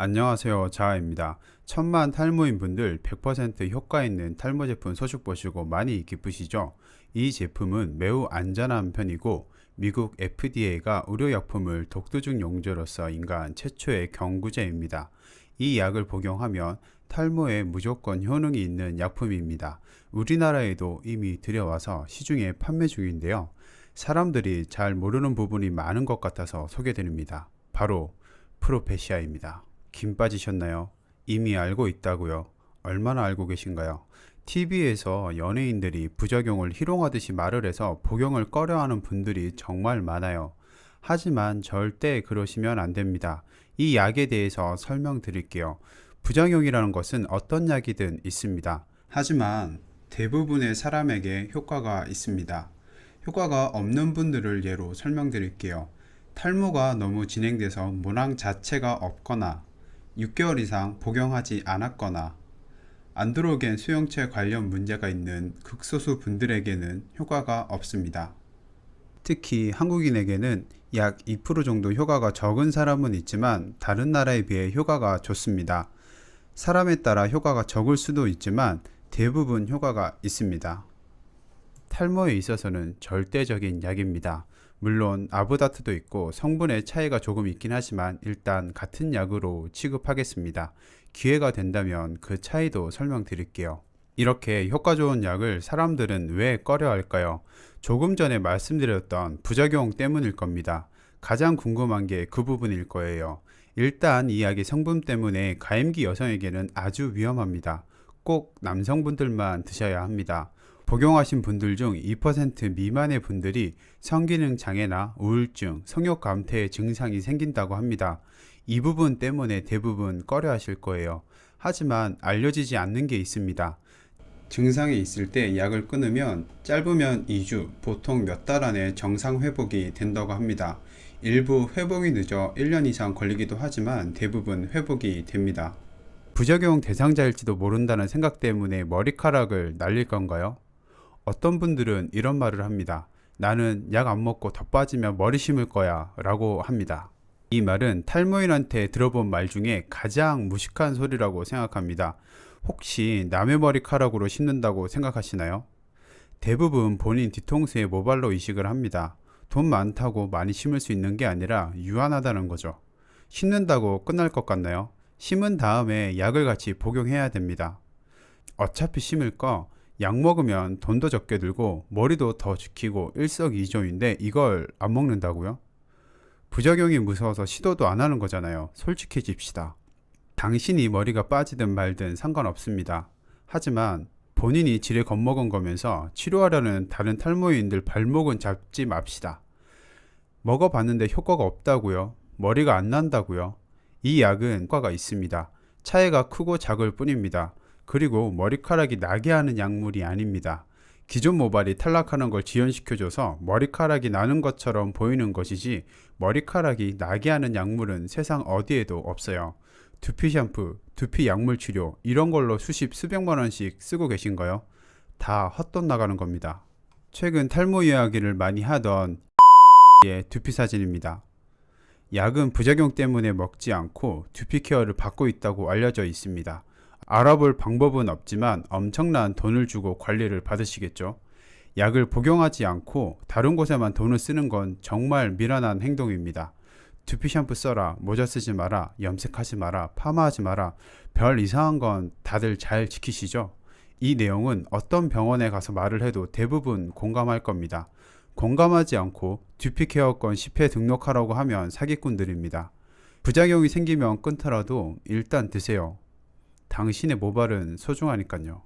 안녕하세요, 자아입니다. 천만 탈모인 분들 100% 효과 있는 탈모 제품 소식 보시고 많이 기쁘시죠? 이 제품은 매우 안전한 편이고 미국 FDA가 의료약품을 독도중 용제로서 인가한 최초의 경구제입니다. 이 약을 복용하면 탈모에 무조건 효능이 있는 약품입니다. 우리나라에도 이미 들여와서 시중에 판매 중인데요. 사람들이 잘 모르는 부분이 많은 것 같아서 소개드립니다. 바로 프로페시아입니다. 김 빠지셨나요? 이미 알고 있다고요? 얼마나 알고 계신가요? TV에서 연예인들이 부작용을 희롱하듯이 말을 해서 복용을 꺼려하는 분들이 정말 많아요. 하지만 절대 그러시면 안 됩니다. 이 약에 대해서 설명드릴게요. 부작용이라는 것은 어떤 약이든 있습니다. 하지만 대부분의 사람에게 효과가 있습니다. 효과가 없는 분들을 예로 설명드릴게요. 탈모가 너무 진행돼서 모낭 자체가 없거나 6개월 이상 복용하지 않았거나 안드로겐 수용체 관련 문제가 있는 극소수 분들에게는 효과가 없습니다. 특히 한국인에게는 약 2% 정도 효과가 적은 사람은 있지만 다른 나라에 비해 효과가 좋습니다. 사람에 따라 효과가 적을 수도 있지만 대부분 효과가 있습니다. 탈모에 있어서는 절대적인 약입니다. 물론 아부다트도 있고 성분의 차이가 조금 있긴 하지만 일단 같은 약으로 취급하겠습니다. 기회가 된다면 그 차이도 설명드릴게요. 이렇게 효과 좋은 약을 사람들은 왜 꺼려 할까요? 조금 전에 말씀드렸던 부작용 때문일 겁니다. 가장 궁금한 게 그 부분일 거예요. 일단 이 약의 성분 때문에 가임기 여성에게는 아주 위험합니다. 꼭 남성분들만 드셔야 합니다. 복용하신 분들 중 2% 미만의 분들이 성기능 장애나 우울증, 성욕 감퇴의 증상이 생긴다고 합니다. 이 부분 때문에 대부분 꺼려 하실 거예요. 하지만 알려지지 않는 게 있습니다. 증상이 있을 때 약을 끊으면 짧으면 2주, 보통 몇 달 안에 정상 회복이 된다고 합니다. 일부 회복이 늦어 1년 이상 걸리기도 하지만 대부분 회복이 됩니다. 부작용 대상자일지도 모른다는 생각 때문에 머리카락을 날릴 건가요? 어떤 분들은 이런 말을 합니다. 나는 약 안 먹고 더 빠지면 머리 심을 거야 라고 합니다. 이 말은 탈모인한테 들어본 말 중에 가장 무식한 소리라고 생각합니다. 혹시 남의 머리카락으로 심는다고 생각하시나요? 대부분 본인 뒤통수에 모발로 이식을 합니다. 돈 많다고 많이 심을 수 있는 게 아니라 유한하다는 거죠. 심는다고 끝날 것 같나요? 심은 다음에 약을 같이 복용해야 됩니다. 어차피 심을 거 약 먹으면 돈도 적게 들고 머리도 더 지키고 일석이조인데 이걸 안 먹는다고요? 부작용이 무서워서 시도도 안 하는 거잖아요. 솔직해집시다. 당신이 머리가 빠지든 말든 상관없습니다. 하지만 본인이 지레 겁먹은 거면서 치료하려는 다른 탈모인들 발목은 잡지 맙시다. 먹어봤는데 효과가 없다고요? 머리가 안 난다고요? 이 약은 효과가 있습니다. 차이가 크고 작을 뿐입니다. 그리고 머리카락이 나게 하는 약물이 아닙니다. 기존 모발이 탈락하는 걸 지연시켜줘서 머리카락이 나는 것처럼 보이는 것이지 머리카락이 나게 하는 약물은 세상 어디에도 없어요. 두피 샴푸, 두피 약물 치료 이런 걸로 수백만 원씩 쓰고 계신가요? 다 헛돈 나가는 겁니다. 최근 탈모 이야기를 많이 하던 의 두피 사진입니다. 약은 부작용 때문에 먹지 않고 두피 케어를 받고 있다고 알려져 있습니다. 알아볼 방법은 없지만 엄청난 돈을 주고 관리를 받으시겠죠. 약을 복용하지 않고 다른 곳에만 돈을 쓰는 건 정말 미련한 행동입니다. 두피 샴푸 써라, 모자 쓰지 마라, 염색하지 마라, 파마하지 마라, 별 이상한 건 다들 잘 지키시죠? 이 내용은 어떤 병원에 가서 말을 해도 대부분 공감할 겁니다. 공감하지 않고 두피 케어권 10회 등록하라고 하면 사기꾼들입니다. 부작용이 생기면 끊더라도 일단 드세요. 당신의 모발은 소중하니까요.